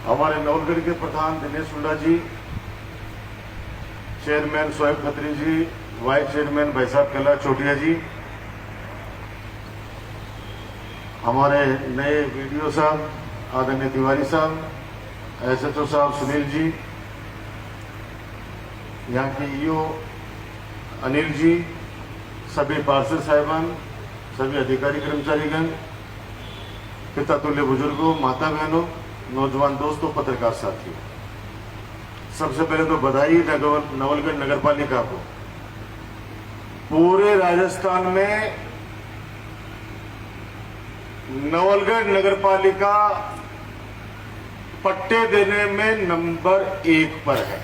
हमारे नवलगढ़ के प्रधान दिनेश हुड्डा जी, चेयरमैन शोएब खत्री जी, vice chairman भाई साहब कैलाश चोटिया जी, हमारे नए वीडियो साहब आदरणीय तिवारी साहब, एसएचओ साहब सुनील जी, यहाँ के ईओ अनिल जी, सभी पार्षद साहिबान, सभी अधिकारी कर्मचारीगण, पिता तुल्य बुजुर्गों, माता बहनों, नौजवान दोस्तों, पत्रकार साथियों, सबसे पहले तो बधाई नवलगढ़ नगर पालिका को। पूरे राजस्थान में नवलगढ़ नगर पालिका पट्टे देने में नंबर 1 पर है।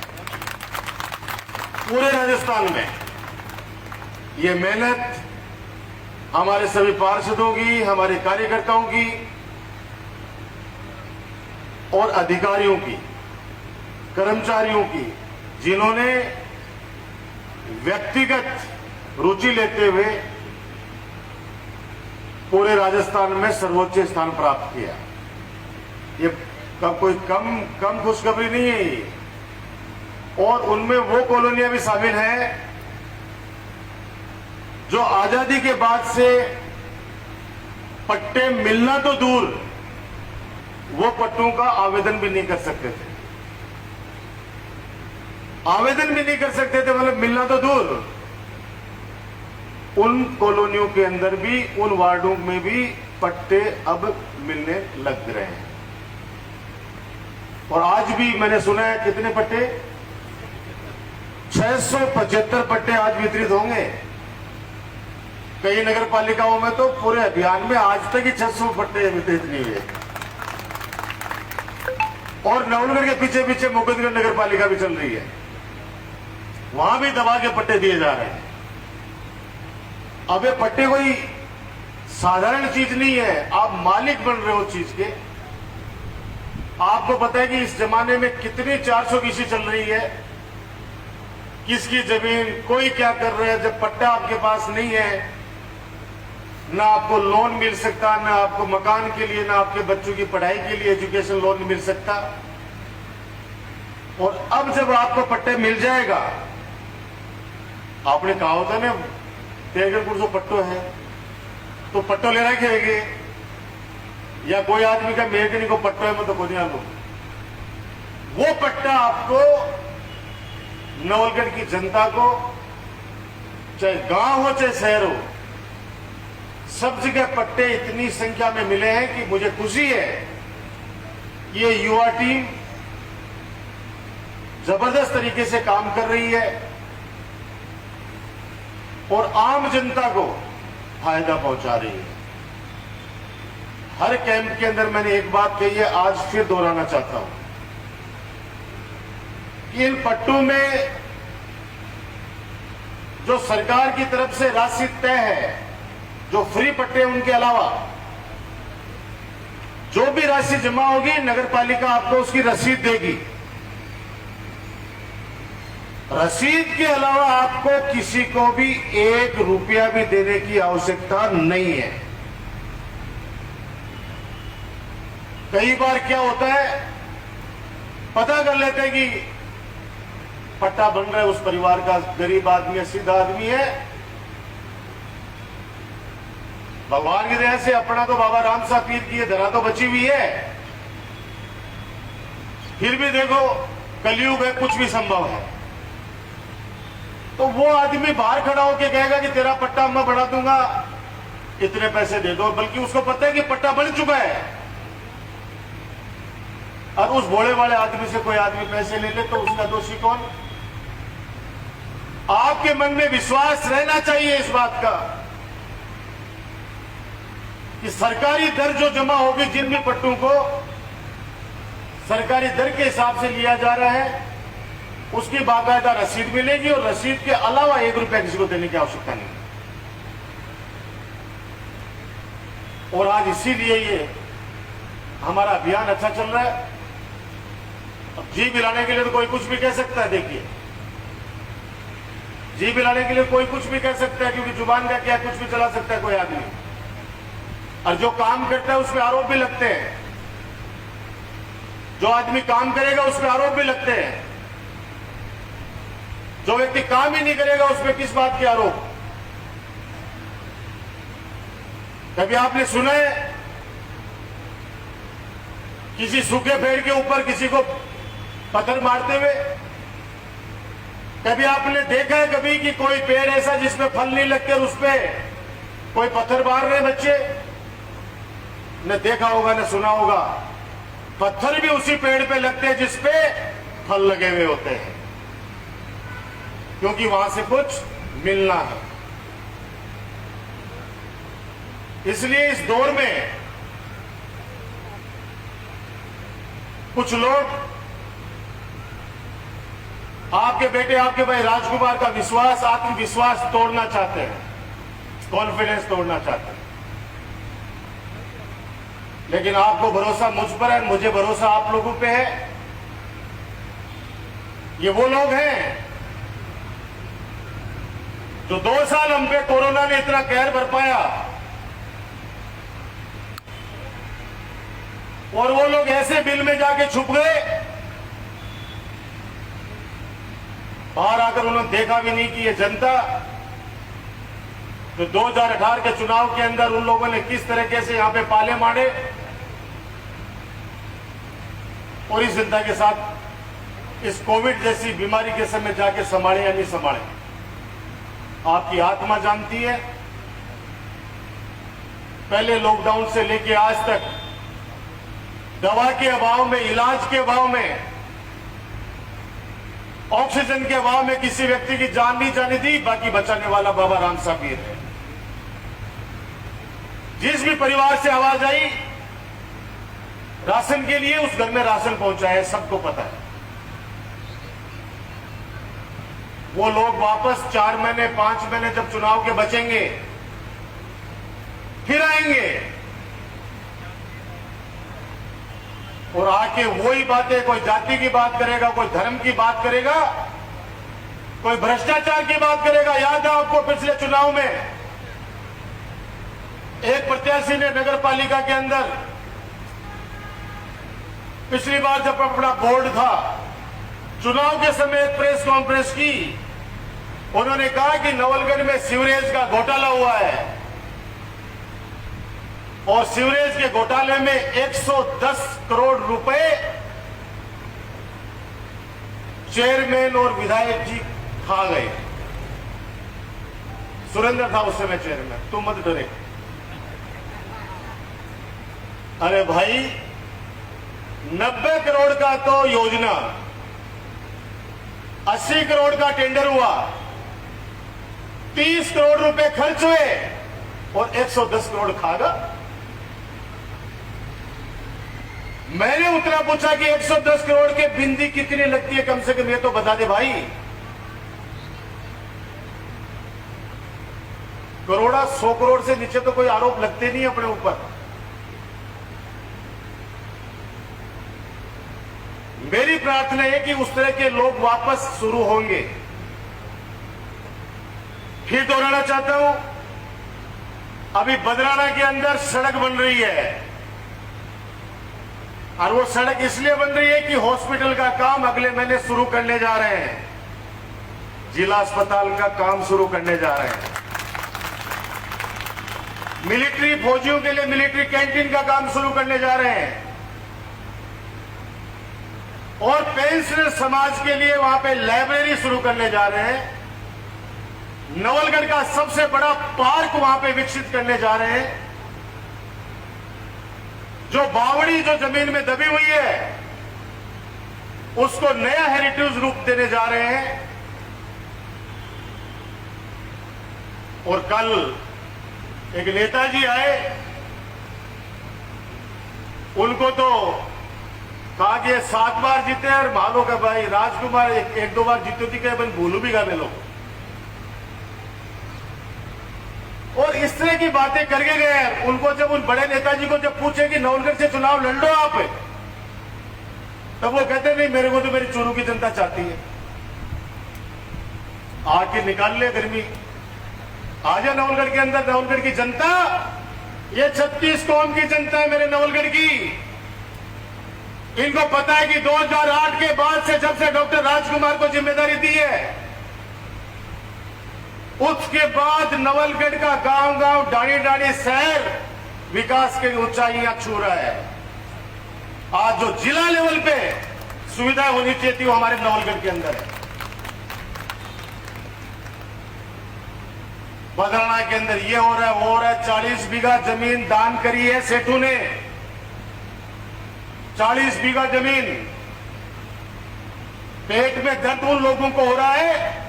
पूरे राजस्थान में ये मेहनत हमारे सभी पार्षदों की, हमारे कार्यकर्ताओं की और अधिकारियों की, कर्मचारियों की, जिन्होंने व्यक्तिगत रुचि लेते हुए पूरे राजस्थान में सर्वोच्च स्थान प्राप्त किया। ये कोई कम खुशखबरी नहीं है ये। और उनमें वो कॉलोनियां भी शामिल हैं जो आजादी के बाद से पट्टे मिलना तो दूर, वो पट्टों का आवेदन भी नहीं कर सकते थे। आवेदन भी नहीं कर सकते थे, मतलब मिलना तो दूर, उन कॉलोनियों के अंदर भी, उन वार्डों में भी पट्टे अब मिलने लग रहे हैं। और आज भी मैंने सुना है कितने पट्टे, 675 पट्टे आज वितरित होंगे। कई नगर पालिकाओं में तो पूरे अभियान में आज तक ही 600 पट्टे वितरित नहीं हुए। और नवलगढ़ के पीछे पीछे मुकुंदगढ़ नगर पालिका भी चल रही है, वहां भी दबा के पट्टे दिए जा रहे हैं। अब ये पट्टे कोई साधारण चीज नहीं है, आप मालिक बन रहे हो चीज के। आपको पता है कि इस जमाने में कितनी 400 की चल रही है, किसकी जमीन, कोई क्या कर रहा है। जब पट्टा आपके पास नहीं है, ना आपको लोन मिल सकता, ना आपको मकान के लिए, ना आपके बच्चों की पढ़ाई के लिए एजुकेशन लोन मिल सकता। और अब जब आपको पट्टे मिल जाएगा, आपने कहा होता ना तेरगढ़पुर जो पट्टो है तो पट्टो ले रखेंगे, या कोई आदमी का मेरे को पट्टो है मैं तो को नहीं आलू, वो पट्टा आपको नवलगढ़ की जनता को, चाहे गांव हो चाहे शहर हो, सब जगह पट्टे इतनी संख्या में मिले हैं कि मुझे खुशी है। ये युवा टीम जबरदस्त तरीके से काम कर रही है और आम जनता को फायदा पहुंचा रही है। हर कैंप के अंदर मैंने एक बात कही है, आज फिर दोहराना चाहता हूं कि इन पट्टों में जो सरकार की तरफ से राशि तय है, जो फ्री पट्टे, उनके अलावा जो भी राशि जमा होगी नगर पालिका आपको उसकी रसीद देगी। रसीद के अलावा आपको किसी को भी 1 रुपया भी देने की आवश्यकता नहीं है। कई बार क्या होता है, पता कर लेते हैं कि पट्टा बन रहा है उस परिवार का, गरीब आदमी है, सीधा आदमी है, भगवान की दया से अपना तो बाबा राम साहब पीर की धरा तो बची हुई है, फिर भी देखो कलयुग है, कुछ भी संभव है। तो वो आदमी बाहर खड़ा होकर कहेगा कि तेरा पट्टा मैं बढ़ा दूंगा, इतने पैसे दे दो, बल्कि उसको पता है कि पट्टा बन चुका है। और उस भोले वाले आदमी से कोई आदमी पैसे ले ले तो उसका दोषी कौन? आपके मन में विश्वास रहना चाहिए इस बात का कि सरकारी दर जो जमा होगी, जिन भी पट्टों को सरकारी दर के हिसाब से लिया जा रहा है, उसकी बाकायदा रसीद मिलेगी और रसीद के अलावा 1 रुपया किसी को देने की आवश्यकता नहीं। और आज इसीलिए ये हमारा अभियान अच्छा चल रहा है। अब जी मिलाने के लिए तो कोई कुछ भी कह सकता है, देखिए जी मिलाने के लिए कोई कुछ भी कह सकता है, क्योंकि जुबान का क्या कुछ भी चला सकता है कोई आदमी, और जो काम करता है उसमें आरोप भी लगते हैं। जो आदमी काम करेगा उस पर आरोप भी लगते हैं, जो व्यक्ति काम ही नहीं करेगा उस पर किस बात के आरोप। कभी आपने सुना है किसी सूखे पेड़ के ऊपर किसी को पत्थर मारते हुए? कभी आपने देखा है कभी कि कोई पेड़ ऐसा जिसमें फल नहीं लगते और उस पे कोई पत्थर मार रहे बच्चे? न देखा होगा न सुना होगा। पत्थर भी उसी पेड़ पे लगते हैं जिसपे फल लगे हुए होते हैं, क्योंकि वहां से कुछ मिलना है। इसलिए इस दौर में कुछ लोग आपके बेटे आपके भाई राजकुमार का विश्वास, आत्मविश्वास तोड़ना चाहते हैं, कॉन्फिडेंस तोड़ना चाहते हैं। लेकिन आपको भरोसा मुझ पर है, मुझे भरोसा आप लोगों पे है। ये वो लोग हैं जो 2 साल हम पे कोरोना ने इतना कहर बरपाया, और वो लोग ऐसे बिल में जाके छुप गए, बाहर आकर उन्होंने देखा भी नहीं कि ये जनता जो 2018 के चुनाव के अंदर उन लोगों ने किस तरीके से यहां पे पाले मारे, और इस जनता के साथ इस कोविड जैसी बीमारी के समय जाके संभाले या नहीं संभाले, आपकी आत्मा जानती है। पहले लॉकडाउन से लेके आज तक दवा के अभाव में, इलाज के अभाव में, ऑक्सीजन के अभाव में किसी व्यक्ति की जान नहीं जाने दी, बाकी बचाने वाला बाबा राम साहब ही है। जिस भी परिवार से आवाज आई राशन के लिए, उस घर में राशन पहुंचा है, सबको पता है। वो लोग वापस 4 महीने 5 महीने जब चुनाव के बचेंगे फिर आएंगे, और आके वही बातें, कोई जाति की बात करेगा, कोई धर्म की बात करेगा, कोई भ्रष्टाचार की बात करेगा। याद है आपको पिछले चुनाव में एक प्रत्याशी ने नगर पालिका के अंदर पिछली बार जब अपना बोर्ड था, चुनाव के समय एक प्रेस कॉन्फ्रेंस की, उन्होंने कहा कि नवलगढ़ में सीवरेज का घोटाला हुआ है, और सीवरेज के घोटाले में 110 करोड़ रुपए चेयरमैन और विधायक जी खा गए। सुरेंद्र था उस समय चेयरमैन, तुम मत डरे। अरे भाई 90 करोड़ का तो योजना, 80 करोड़ का टेंडर हुआ, 30 करोड़ रुपए खर्च हुए और 110 करोड़ खागा। मैंने उतना पूछा कि 110 करोड़ के बिंदी कितनी लगती है, कम से कम ये तो बता दे भाई। करोड़ा 100 करोड़ से नीचे तो कोई आरोप लगते नहीं अपने ऊपर। मेरी प्रार्थना है कि उस तरह के लोग वापस शुरू होंगे। फिर दोहराना चाहता हूं, अभी बदराना के अंदर सड़क बन रही है, और वो सड़क इसलिए बन रही है कि हॉस्पिटल का काम अगले महीने शुरू करने जा रहे हैं, जिला अस्पताल का काम शुरू करने जा रहे हैं, मिलिट्री फौजियों के लिए मिलिट्री कैंटीन का काम शुरू करने जा रहे हैं, और पेंशनर समाज के लिए वहां पे लाइब्रेरी शुरू करने जा रहे हैं। नवलगढ़ का सबसे बड़ा पार्क वहां पे विकसित करने जा रहे हैं। जो बावड़ी जो जमीन में दबी हुई है उसको नया हेरिटेज रूप देने जा रहे हैं। और कल एक नेताजी आए, उनको तो कहा कि 7 बार जीते और मानो का भाई राजकुमार एक 2 बार जीते थी, क्या भूलू भी गा लोग, और इस तरह की बातें करके गए। उनको जब उन बड़े नेताजी को जब पूछे कि नवलगढ़ से चुनाव लड़ लो आप, तब वो कहते नहीं, मेरे को तो मेरी चूरू की जनता चाहती है। आके निकाल ले गर्मी, आजा नवलगढ़ के अंदर। नवलगढ़ की जनता, ये 36 कौम की जनता है मेरे नवलगढ़ की। इनको पता है कि 2008 के बाद से जब से डॉक्टर राजकुमार को जिम्मेदारी दी है, उसके बाद नवलगढ़ का गांव गांव डाणी डाणी शहर विकास की ऊंचाइयां छू रहा है। आज जो जिला लेवल पे सुविधा होनी चाहिए थी वो हमारे नवलगढ़ के अंदर है। बदराना के अंदर ये हो रहा है, वो हो रहा है। 40 बीघा जमीन दान करी है सेठू ने, 40 बीघा जमीन। पेट में दर्द उन लोगों को हो रहा है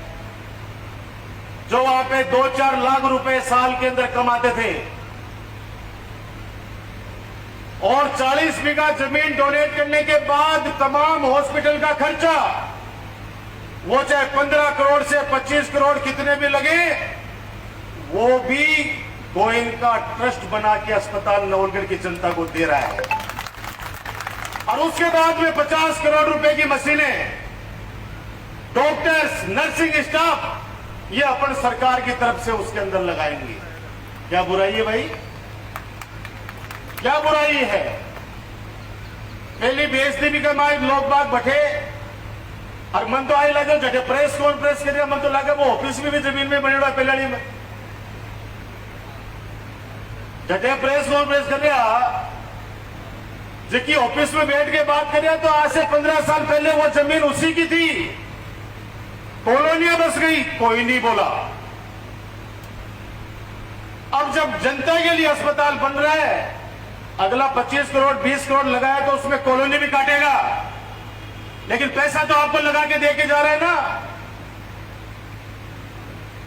जो वहां पे 2-4 लाख रुपए साल के अंदर कमाते थे, और 40 बीघा जमीन डोनेट करने के बाद तमाम हॉस्पिटल का खर्चा, वो चाहे 15 करोड़ से 25 करोड़ कितने भी लगे, वो भी गोइंग का ट्रस्ट बना के अस्पताल नवलगढ़ की जनता को दे रहा है। और उसके बाद में 50 करोड़ रुपए की मशीनें, डॉक्टर्स, नर्सिंग स्टाफ, ये अपन सरकार की तरफ से उसके अंदर लगाएंगे। क्या बुराई है भाई? क्या बुराई है? पहली बेइज्जती भी कमाई लोग बाग बैठे, और मन तो आई लगे जटे प्रेस कौन प्रेस कर, मन तो लगे वो ऑफिस में भी जमीन में बने हुआ पहले में जटे प्रेस कौन प्रेस कर रहा, जिसकी ऑफिस में बैठ के बात कर रहा, तो आज से 15 साल पहले वो जमीन उसी की थी, कॉलोनियां बस गई, कोई नहीं बोला। अब जब जनता के लिए अस्पताल बन रहा है, अगला 25 करोड़ 20 करोड़ लगाया तो उसमें कॉलोनी भी काटेगा, लेकिन पैसा तो आपको लगा के दे के जा रहा है ना।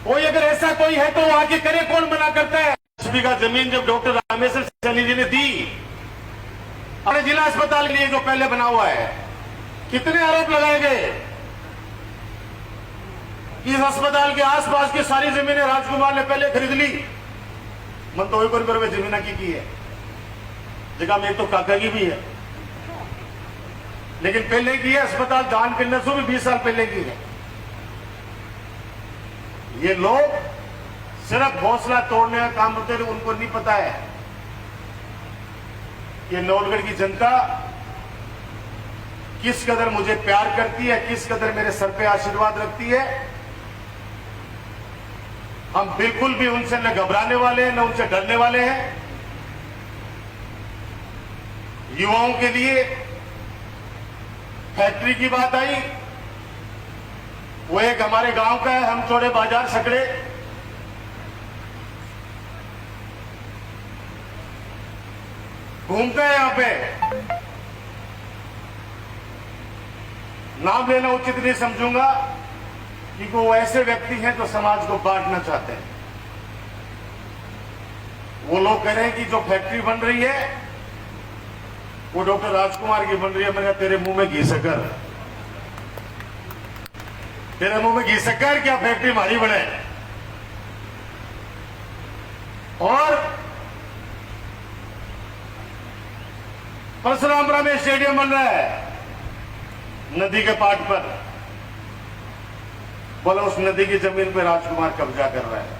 कोई अगर ऐसा कोई है तो वो आके करे, कौन मना करता है? 10 बीघा जमीन जब डॉक्टर रामेश्वर सैनी जी ने दी अपने जिला अस्पताल के लिए जो पहले बना हुआ है, कितने आरोप लगाए गए? इस अस्पताल के आसपास की सारी जमीनें राजकुमार ने पहले खरीद ली। मन तो कोई जमीन की है, जगह में तो काका की भी है, लेकिन पहले की है। अस्पताल दान करने से भी 20 साल पहले की है। ये लोग सिर्फ हौसला तोड़ने का काम होते हैं, उनको नहीं पता है कि नवलगढ़ की जनता किस कदर मुझे प्यार करती है, किस कदर मेरे सर पे आशीर्वाद रखती है। हम बिल्कुल भी उनसे न घबराने वाले हैं, न उनसे डरने वाले हैं। युवाओं के लिए फैक्ट्री की बात आई, वो एक हमारे गांव का है, हम चौड़े बाजार सकड़े। घूमते हैं यहां पे, नाम लेना उचित नहीं समझूंगा, क्योंकि वो ऐसे व्यक्ति हैं जो समाज को बांटना चाहते हैं। वो लोग कह रहे हैं कि जो फैक्ट्री बन रही है वो डॉक्टर राजकुमार की बन रही है। मैंने कहा तेरे मुंह में घी शक्कर, तेरे मुंह में घी शक्कर, क्या फैक्ट्री हमारी बने? और परशुरामपुरा में स्टेडियम बन रहा है नदी के पाट पर, बोला उस नदी की जमीन पर राजकुमार कब्जा कर रहा है।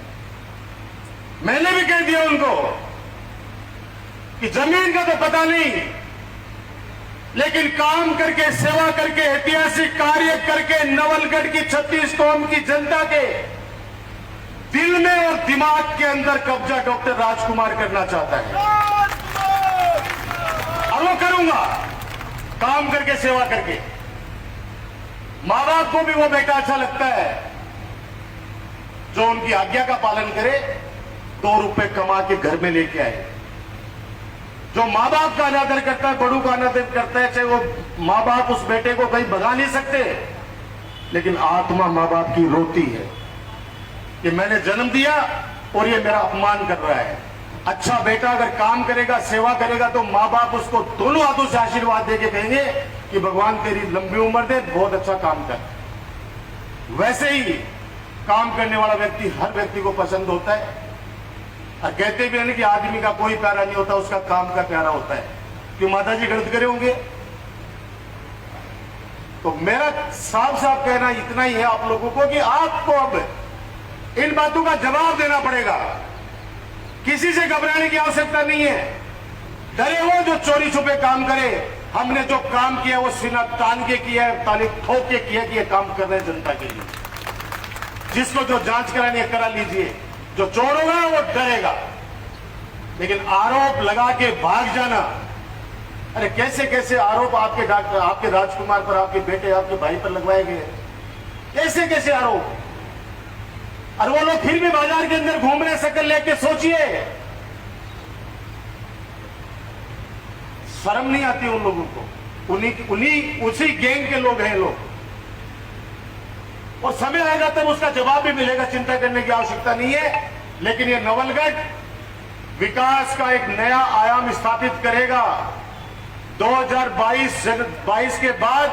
मैंने भी कह दिया उनको कि जमीन का तो पता नहीं, लेकिन काम करके, सेवा करके, ऐतिहासिक कार्य करके नवलगढ़ की 36 कौम की जनता के दिल में और दिमाग के अंदर कब्जा डॉक्टर राजकुमार करना चाहता है। और वो करूंगा, काम करके, सेवा करके। मां बाप को भी वो बेटा अच्छा लगता है जो उनकी आज्ञा का पालन करे, 2 रुपए कमा के घर में लेके आए। जो मां बाप का अनादर करता है, बड़ों का अनादर करता है, चाहे वो मां बाप उस बेटे को कहीं भगा नहीं सकते, लेकिन आत्मा मां बाप की रोती है कि मैंने जन्म दिया और ये मेरा अपमान कर रहा है। अच्छा बेटा अगर काम करेगा, सेवा करेगा, तो मां बाप उसको दोनों हाथों से आशीर्वाद देके कहेंगे कि भगवान तेरी लंबी उम्र दे, बहुत अच्छा काम कर। वैसे ही काम करने वाला व्यक्ति हर व्यक्ति को पसंद होता है। और कहते भी हैं कि आदमी का कोई प्यारा नहीं होता, उसका काम का प्यारा होता है। क्यों माता जी गलत करे होंगे? तो मेरा साफ साफ कहना इतना ही है आप लोगों को कि आपको अब इन बातों का जवाब देना पड़ेगा। किसी से घबराने की आवश्यकता नहीं है। डरे वो जो चोरी छुपे काम करे, हमने जो काम किया वो सीना तान के किया है, ताली ठोक के किया कि ये काम कर रहे हैं जनता के लिए। जिसको जो जांच करानी है करा लीजिए, जो चोर होगा वो डरेगा, लेकिन आरोप लगा के भाग जाना, अरे कैसे कैसे आरोप आपके डॉक्टर, आपके राजकुमार पर, आपके बेटे, आपके भाई पर लगवाए गए, कैसे कैसे आरोप। और वो लोग फिर भी बाजार के अंदर घूम रहे शक्ल लेके, सोचिए शर्म नहीं आती उन लोगों को। उन्हीं उसी गैंग के लोग हैं लोग, और समय आएगा तब उसका जवाब भी मिलेगा, चिंता करने की आवश्यकता नहीं है। लेकिन ये नवलगढ़ विकास का एक नया आयाम स्थापित करेगा। 2022 के बाद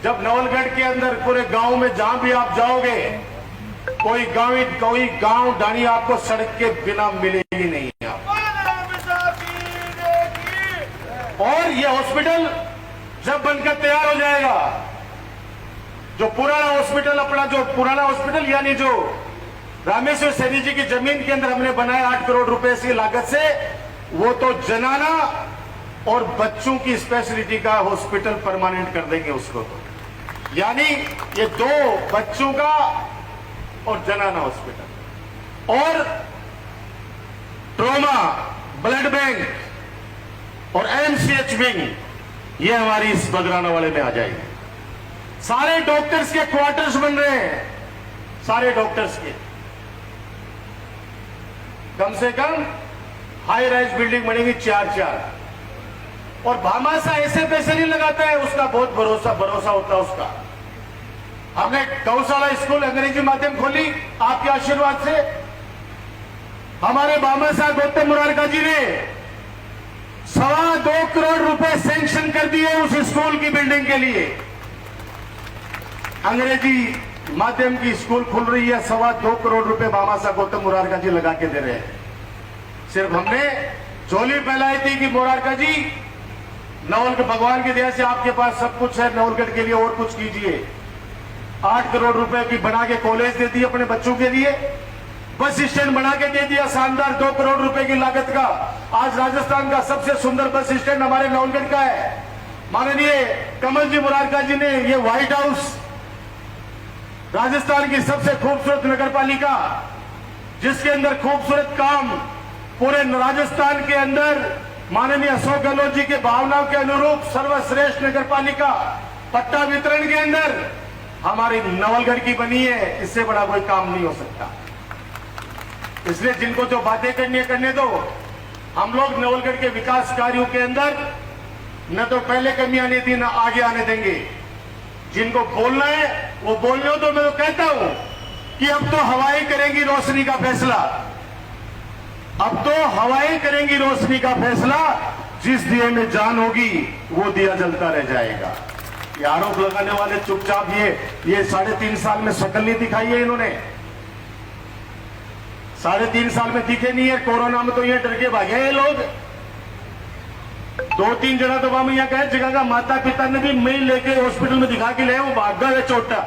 जब नवलगढ़ के अंदर पूरे गांव में जहां भी आप जाओगे, कोई गांव डाणी आपको सड़क के बिना मिलेगी नहीं। और ये हॉस्पिटल जब बनकर तैयार हो जाएगा, जो पुराना हॉस्पिटल यानी जो रामेश्वर सैनी जी की जमीन के अंदर हमने बनाया 8 करोड़ रुपए की लागत से, वो तो जनाना और बच्चों की स्पेशलिटी का हॉस्पिटल परमानेंट कर देंगे उसको। तो यानी ये 2 बच्चों का और जनाना हॉस्पिटल और ट्रॉमा, ब्लड बैंक और एमसीएच विंग, ये हमारी इस बगराना वाले में आ जाएगी। सारे डॉक्टर्स के क्वार्टर्स बन रहे हैं, सारे डॉक्टर्स के कम से कम हाई राइज बिल्डिंग बनेगी 4-4। और भामाशाह ऐसे पैसे नहीं लगाता है, उसका बहुत भरोसा होता है उसका। हमने गौशाला स्कूल अंग्रेजी माध्यम खोली आपके आशीर्वाद से। हमारे भामाशाह गौतम मुरारका जी ने 2.25 करोड़ रुपए सैंक्शन कर दिए उस स्कूल की बिल्डिंग के लिए। अंग्रेजी माध्यम की स्कूल खुल रही है, 2.25 करोड़ रुपए भामाशाह गौतम मुरारका जी लगा के दे रहे हैं। सिर्फ हमने झोली फैलाई थी कि मुरारका जी, नवलगढ़ भगवान की दया से आपके पास सब कुछ है, नवलगढ़ के लिए और कुछ कीजिए। 8 करोड़ रुपए की बना के कॉलेज दे दी अपने बच्चों के लिए, बस स्टैंड बना के दे दिया शानदार 2 करोड़ रुपए की लागत का। आज राजस्थान का सबसे सुंदर बस स्टैंड हमारे नवलगढ़ का है। माननीय कमल जी मुरारका जी ने ये व्हाइट हाउस, राजस्थान की सबसे खूबसूरत नगरपालिका, जिसके अंदर खूबसूरत काम पूरे राजस्थान के अंदर माननीय अशोक गहलोत जी के भावनाओं के अनुरूप सर्वश्रेष्ठ नगरपालिका पट्टा वितरण के अंदर हमारी नवलगढ़ की बनी है। इससे बड़ा कोई काम नहीं हो सकता। इसलिए जिनको जो बातें करनी है करने दो। हम लोग नवलगढ़ के विकास कार्यों के अंदर न तो पहले कमी आने दी, न आगे आने देंगे। जिनको बोलना है वो बोलने हो। तो मैं तो कहता हूं कि अब तो हवाएं करेंगी रोशनी का फैसला, अब तो हवाएं करेंगी रोशनी का फैसला। जिस दिए में जान होगी वो दिया जलता रह जाएगा। ये आरोप लगाने वाले चुपचाप ये 3.5 साल में शक्ल नहीं दिखाई है इन्होंने, 3.5 साल में दिखे नहीं है। कोरोना में तो ये डर के भागे हैं लोग। 2-3 जना तो वहां यहाँ कहे जगह का माता पिता ने भी मैं लेके हॉस्पिटल में दिखा के ले, वो भाग गए चोटा,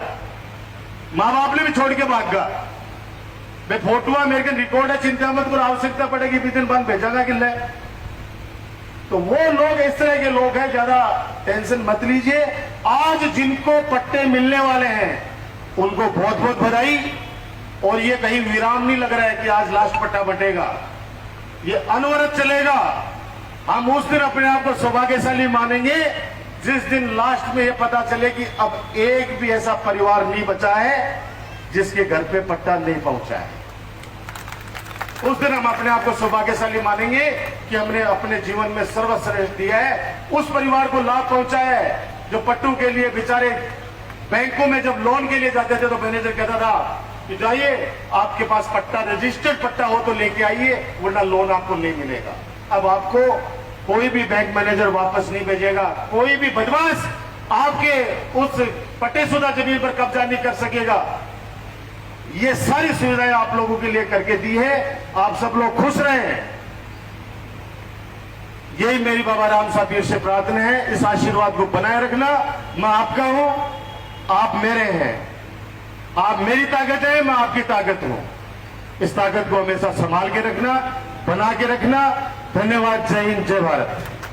माँ बाप ने भी छोड़ के भाग गया। मैं फोटो अमेरिकन रिकॉर्ड है, चिंता मत करो, आवश्यकता पड़ेगी 20 दिन बाद भेजागा कि ले। तो वो लोग इस तरह के लोग हैं, ज्यादा टेंशन मत लीजिए। आज जिनको पट्टे मिलने वाले हैं उनको बहुत बहुत बधाई। और ये कहीं विराम नहीं लग रहा है कि आज लास्ट पट्टा बटेगा, ये अनवरत चलेगा। हम उस दिन अपने आप को सौभाग्यशाली मानेंगे जिस दिन लास्ट में ये पता चले कि अब एक भी ऐसा परिवार नहीं बचा है जिसके घर पे पट्टा नहीं पहुंचा है। उस दिन हम अपने आप को सौभाग्यशाली मानेंगे कि हमने अपने जीवन में सर्वश्रेष्ठ दिया है, उस परिवार को लाभ पहुंचाया है जो पट्टों के लिए बेचारे बैंकों में जब लोन के लिए जाते थे तो मैनेजर कहता था कि जाइए आपके पास पट्टा, रजिस्टर्ड पट्टा हो तो लेके आइए, वरना लोन आपको नहीं मिलेगा। अब आपको कोई भी बैंक मैनेजर वापस नहीं भेजेगा, कोई भी बदमाश आपके उस पट्टेशुदा जमीन पर कब्जा नहीं कर सकेगा। ये सारी सुविधाएं आप लोगों के लिए करके दी है। आप सब लोग खुश रहें, यही मेरी बाबा राम साहब पीर से प्रार्थना है। इस आशीर्वाद को बनाए रखना। मैं आपका हूं, आप मेरे हैं, आप मेरी ताकत है, मैं आपकी ताकत हूं। इस ताकत को हमेशा संभाल के रखना, बना के रखना। धन्यवाद। जय हिंद, जय भारत।